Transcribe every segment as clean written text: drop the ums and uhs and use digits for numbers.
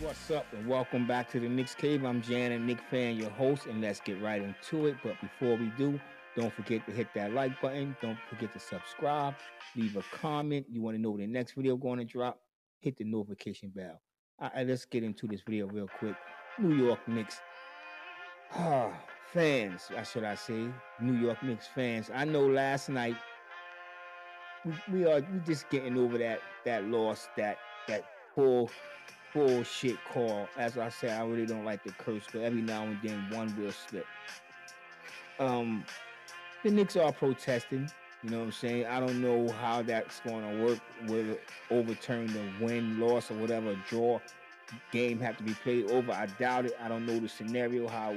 What's up, and welcome back to the Knicks Cave. I'm Jan and Nick Fan, your host, and let's get right into it. But before we do, don't forget to hit that like button. Don't forget to subscribe. Leave a comment. You want to know when the next video going to drop? Hit the notification bell. All right, let's get into this video real quick. New York Knicks fans, should I say? New York Knicks fans. I know last night we just getting over that loss, that poor bullshit call. As I said, I really don't like the curse, but every now and then one will slip. Um, the Knicks are protesting. You know what I'm saying? I don't know how that's going to work. Will it overturn the win, loss, or whatever draw game have to be played over? I doubt it. I don't know the scenario how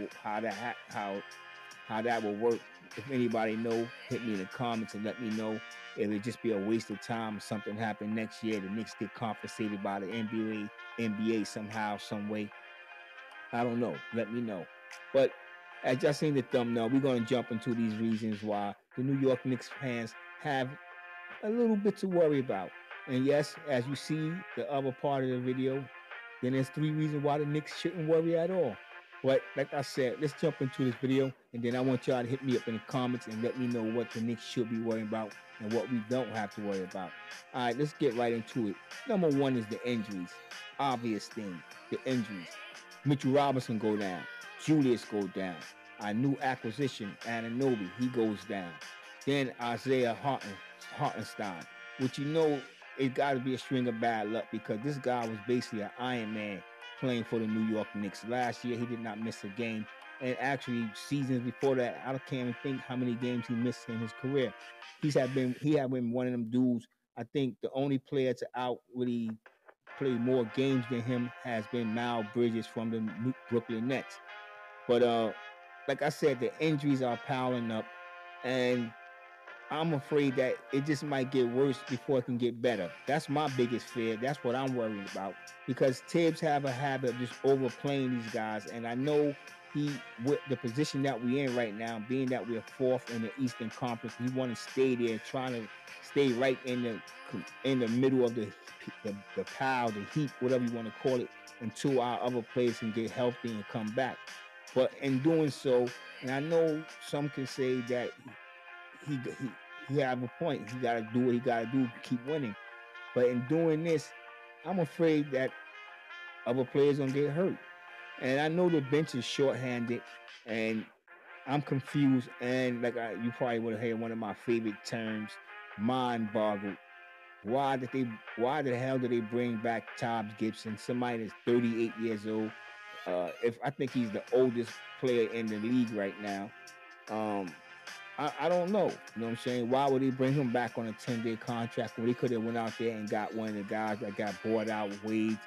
that will work. If anybody know, hit me in the comments and let me know. If it just be a waste of time, something happen next year, the Knicks get compensated by the NBA somehow, some way. I don't know. Let me know. But as y'all seen the thumbnail, we're gonna jump into these reasons why the New York Knicks fans have a little bit to worry about. And yes, as you see the other part of the video, then there's three reasons why the Knicks shouldn't worry at all. But like I said, let's jump into this video, and then I want y'all to hit me up in the comments and let me know what the Knicks should be worrying about and what we don't have to worry about. All right, let's get right into it. Number one is the injuries. Obvious thing, the injuries. Mitchell Robinson go down. Julius go down. Our new acquisition, Ananobi, he goes down. Then Isaiah Hartenstein, which you know it got to be a string of bad luck because this guy was basically an Iron Man playing for the New York Knicks. Last year, he did not miss a game. And actually, seasons before that, I can't even think how many games he missed in his career. He had been one of them dudes. I think the only player to out really play more games than him has been Mal Bridges from the Brooklyn Nets. But like I said, the injuries are piling up, and I'm afraid that it just might get worse before it can get better. That's my biggest fear. That's what I'm worried about because Tibbs have a habit of just overplaying these guys, and I know he with the position that we're in right now, being that we're fourth in the Eastern Conference, he want to stay there, trying to stay right in the middle of the pile, the heap, whatever you want to call it, until our other players can get healthy and come back. But in doing so, and I know some can say that he he he have a point. He got to do what he got to do to keep winning. But in doing this, I'm afraid that other players gonna get hurt. And I know the bench is shorthanded, and I'm confused. And you probably would have heard one of my favorite terms, mind boggled. Why did they? Why the hell did they bring back Todd Gibson, somebody that's 38 years old? If I think he's the oldest player in the league right now. Um, I don't know. You know what I'm saying? Why would he bring him back on a 10-day contract when he could have went out there and got one of the guys that got bought out, Wade,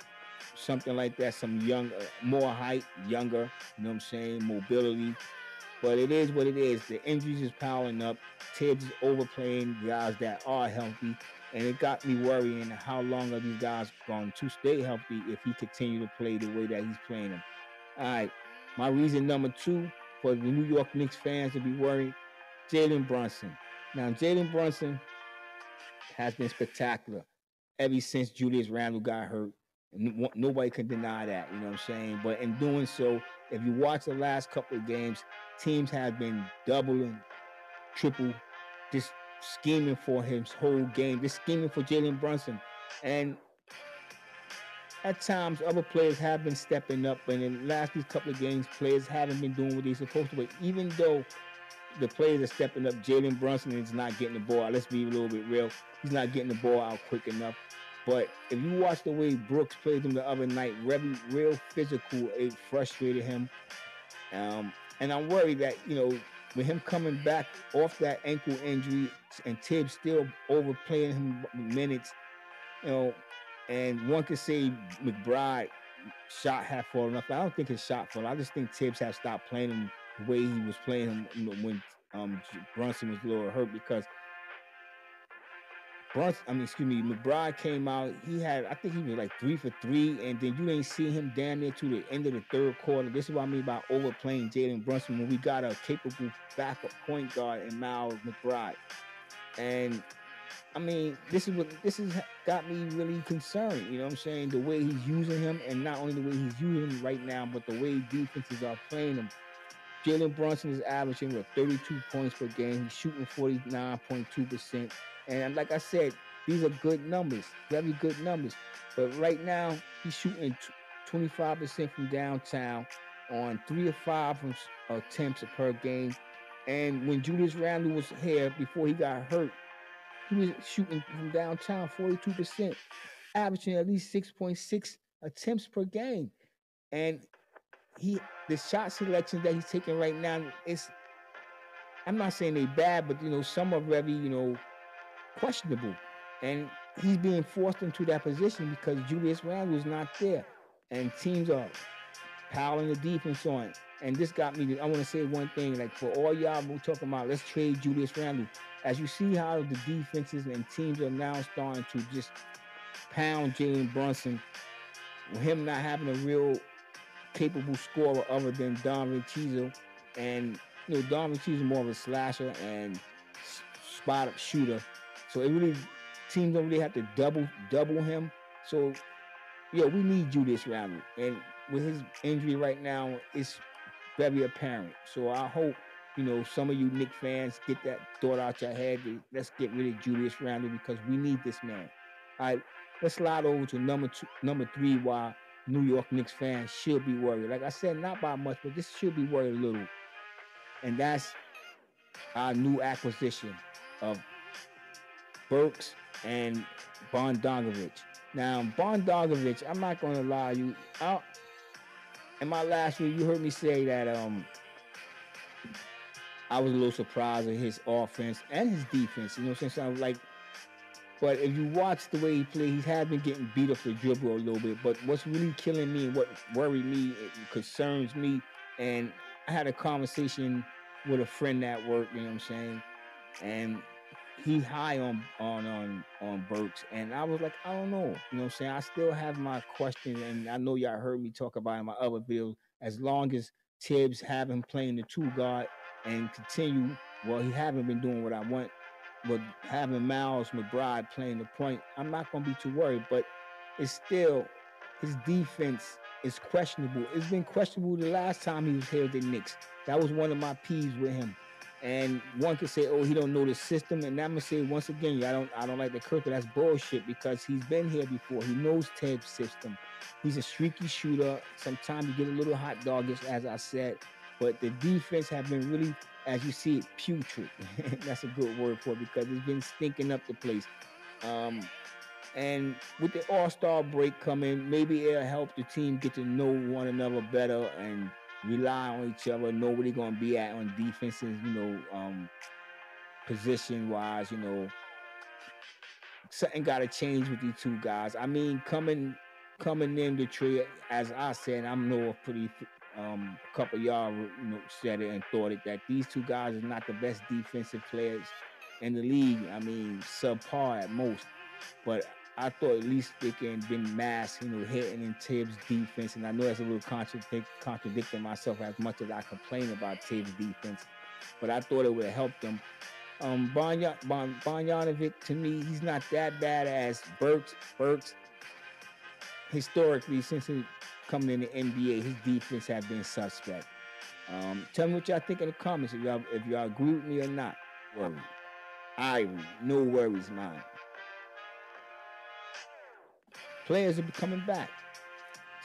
something like that, some young, more height, younger, you know what I'm saying, mobility. But it is what it is. The injuries is piling up. Tibbs is overplaying guys that are healthy. And it got me worrying how long are these guys going to stay healthy if he continue to play the way that he's playing them. All right. My reason number two for the New York Knicks fans to be worried, Jalen Brunson. Now, Jalen Brunson has been spectacular ever since Julius Randle got hurt. And nobody can deny that, you know what I'm saying? But in doing so, if you watch the last couple of games, teams have been doubling, triple, just scheming for his whole game, just scheming for Jalen Brunson. And at times, other players have been stepping up, and in the last these couple of games, players haven't been doing what they're supposed to. But even though the players are stepping up, Jalen Brunson is not getting the ball out. Let's be a little bit real. He's not getting the ball out quick enough. But if you watch the way Brooks played him the other night, real physical, it frustrated him. And I'm worried that, with him coming back off that ankle injury and Tibbs still overplaying him minutes, you know, and one could say McBride shot had fallen off. I don't think his shot fell. I just think Tibbs have stopped playing him the way he was playing him when Brunson was a little hurt because McBride came out. I think he was like 3 for 3, and then you ain't see him damn near to the end of the third quarter. This is what I mean by overplaying Jalen Brunson when we got a capable backup point guard in Miles McBride. And I mean, this is got me really concerned. You know what I'm saying? The way he's using him, and not only the way he's using him right now, but the way defenses are playing him. Jalen Brunson is averaging with 32 points per game. He's shooting 49.2%. And like I said, these are good numbers, very good numbers. But right now, he's shooting 25% from downtown on 3 of 5 from attempts per game. And when Julius Randle was here before he got hurt, he was shooting from downtown 42%, averaging at least 6.6 attempts per game. And the shot selections that he's taking right now is, I'm not saying they bad, but some are very questionable, and he's being forced into that position because Julius Randle is not there, and teams are piling the defense on. And this got me. I want to say one thing, like for all y'all who talking about let's trade Julius Randle. As you see how the defenses and teams are now starting to just pound Jalen Brunson, with him not having a real capable scorer other than Donovan Cheezel. And Donovan Cheezel more of a slasher and spot up shooter. So it really teams don't really have to double him. So yeah, we need Julius Randle. And with his injury right now, it's very apparent. So I hope some of you Knicks fans get that thought out your head. Let's get rid of Julius Randle because we need this man. All right, let's slide over to number 3. Why New York Knicks fans should be worried. Like I said, not by much, but this should be worried a little. And that's our new acquisition of Burks and Bogdanovich. Now, Bogdanovich, I'm not going to lie to you. In my last video, you heard me say that I was a little surprised at his offense and his defense. You know what I'm saying? So I was like, but if you watch the way he plays, he has been getting beat off the dribble a little bit. But what's really killing me and what worried me, it concerns me, and I had a conversation with a friend at work, you know what I'm saying? And he high on Burks, and I was like, I don't know, you know what I'm saying? I still have my questions, and I know y'all heard me talk about in my other videos. As long as Tibbs have him playing the 2 guard and continue, well, he haven't been doing what I want, but having Miles McBride playing the point, I'm not gonna be too worried. But it's still his defense is questionable. It's been questionable the last time he was here with the Knicks. That was one of my peeves with him. And one could say, "Oh, he don't know the system," and I'm gonna say once again, I don't like the curse, but that's bullshit because he's been here before. He knows Ted's system. He's a streaky shooter. Sometimes you get a little hot doggish, as I said, but the defense have been really, as you see it, putrid. That's a good word for it because it's been stinking up the place. Um, and with the All-Star break coming, maybe it'll help the team get to know one another better and rely on each other, know where they're gonna be at on defenses, position wise, something gotta change with these 2 guys. I mean, coming in the trade, as I said, I'm know a pretty a couple of y'all said it and thought it that these 2 guys are not the best defensive players in the league. I mean, subpar at most. But I thought at least they can been masked, hitting in Tibbs' defense. And I know that's a little contradicting myself as much as I complain about Tibbs' defense. But I thought it would have helped them. Bogdanovic, to me, he's not that bad as Burks. Burks, historically, since he coming in the NBA, his defense has been suspect. Tell me what y'all think in the comments if y'all agree with me or not. Worry. No worries, man. Players are coming back.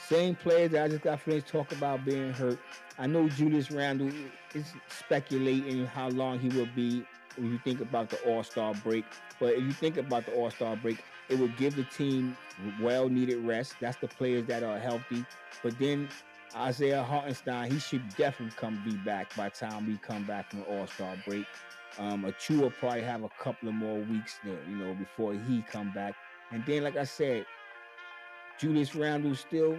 Same players that I just got finished talking about being hurt. I know Julius Randle is speculating how long he will be when you think about the All-Star break. But if you think about the All-Star break, it will give the team well-needed rest. That's the players that are healthy. But then Isaiah Hartenstein, he should definitely be back by the time we come back from the All-Star break. Achua will probably have a couple of more weeks there, before he come back. And then, like I said, Julius Randle still,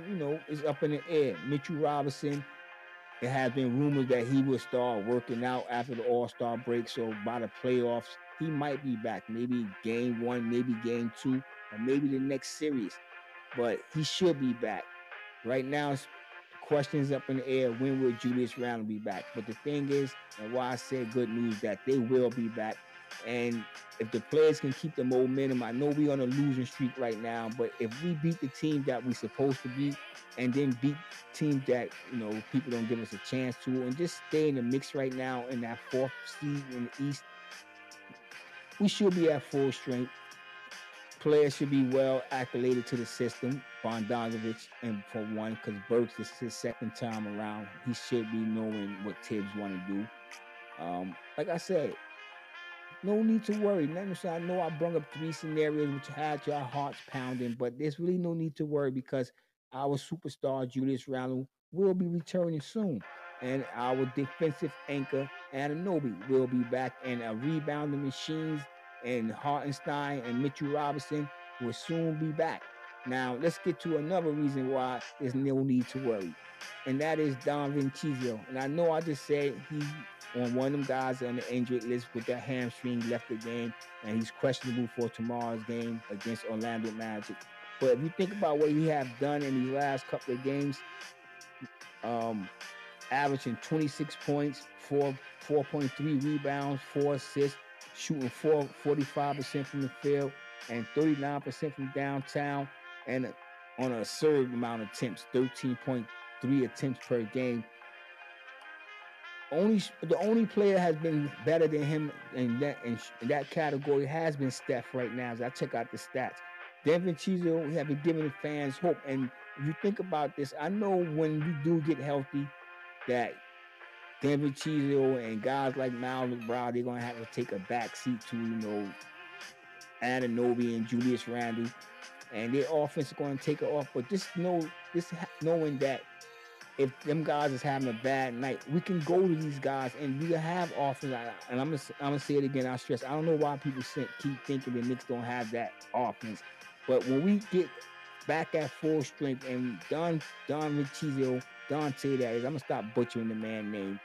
is up in the air. Mitchell Robinson, it has been rumors that he will start working out after the All-Star break. So by the playoffs, he might be back. Maybe game 1, maybe game 2, or maybe the next series. But he should be back. Right now, questions up in the air. When will Julius Randle be back? But the thing is, and why I said good news, that they will be back. And if the players can keep the momentum, I know we're on a losing streak right now, but if we beat the team that we're supposed to beat and then beat teams that, people don't give us a chance to, and just stay in the mix right now in that fourth seed in the East, we should be at full strength. Players should be well acclimated to the system. Bogdanovich, and for one, because Burks, this is his second time around. He should be knowing what Tibbs want to do. Like I said, no need to worry. I know I brought up three scenarios which had your hearts pounding, but there's really no need to worry because our superstar Julius Randle will be returning soon. And our defensive anchor Ananobi will be back, and a rebounding machines and Hartenstein and Mitchell Robinson will soon be back. Now let's get to another reason why there's no need to worry, and that is Don Vincizio. And I know I just said he on one of them guys on the injured list with that hamstring left the game, and he's questionable for tomorrow's game against Orlando Magic. But if you think about what he have done in these last couple of games, um, averaging 26 points, 4.3 rebounds, 4 assists, shooting 45% from the field and 39% from downtown, and on a absurd amount of attempts, 13.3 attempts per game. The only player has been better than him in that category has been Steph right now. As I check out the stats, Devin Chizo have been giving the fans hope. And if you think about this, I know when we do get healthy, that Devin Chizo and guys like Miles Brown, they're gonna have to take a back seat to Ananobi and Julius Randle, and their offense is going to take it off. But just knowing that if them guys is having a bad night, we can go to these guys and we can have offense. And I'm gonna say it again. I stress. I don't know why people keep thinking the Knicks don't have that offense, but when we get back at full strength and Don Richizio, Dante, that is, I'm gonna stop butchering the man name.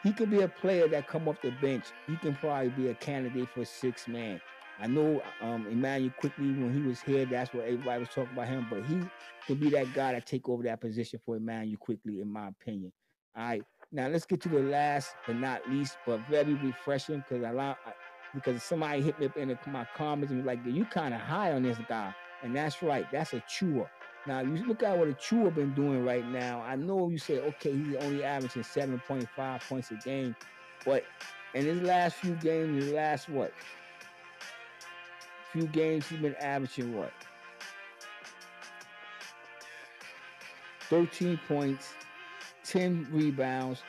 He could be a player that come off the bench. He can probably be a candidate for 6 man. I know Emmanuel Quickly, when he was here, that's what everybody was talking about him, but he could be that guy that take over that position for Emmanuel Quickly, in my opinion. All right, now let's get to the last but not least, but very refreshing because somebody hit me up in my comments and was like, "You kind of high on this guy," and that's right. That's a Chua. Now you look at what Achua been doing right now. I know you say, okay, he's only averaging 7.5 points a game, but in his last few games, his last few games, he's been averaging 13 points, 10 rebounds,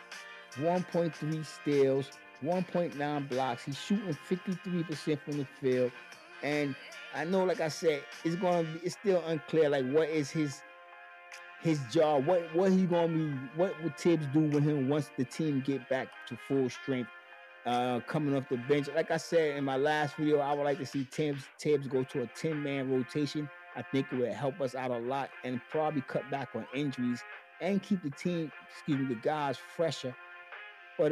1.3 steals, 1.9 blocks. He's shooting 53% from the field, and I know, like I said, it's still unclear, like what is his job. What he gonna be? What would Tibbs do with him once the team get back to full strength? Coming off the bench, like I said in my last video, I would like to see Tibbs go to a 10-man rotation. I think it would help us out a lot and probably cut back on injuries and keep the guys fresher. But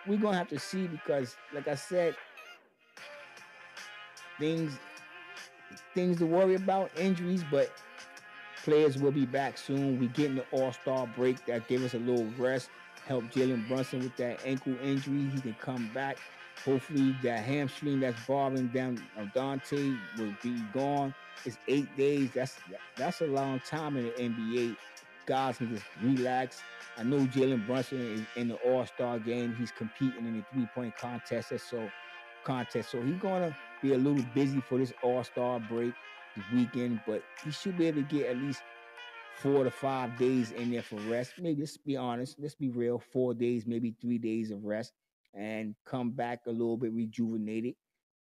we're gonna have to see because, like I said, things things to worry about, injuries, but players will be back soon. We getting the All-Star break that gave us a little rest. Help Jalen Brunson with that ankle injury. He can come back. Hopefully that hamstring that's bothering down Dante will be gone. It's 8 days. That's a long time in the NBA. Guys can just relax. I know Jalen Brunson is in the All-Star game. He's competing in the three-point contest. So he's gonna be a little busy for this All-Star break this weekend, but he should be able to get at least 4 to 5 days in there for rest. Maybe, let's be honest, let's be real, 4 days, maybe 3 days of rest, and come back a little bit rejuvenated.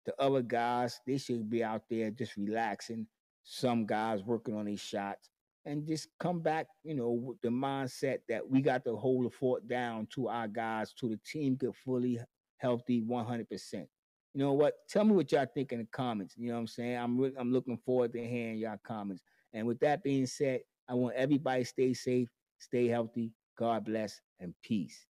The other guys, they should be out there just relaxing. Some guys working on their shots and just come back, with the mindset that we got to hold the fort down to our guys, to the team get fully healthy 100%. You know what? Tell me what y'all think in the comments. You know what I'm saying? I'm looking forward to hearing y'all comments. And with that being said, I want everybody to stay safe, stay healthy. God bless and peace.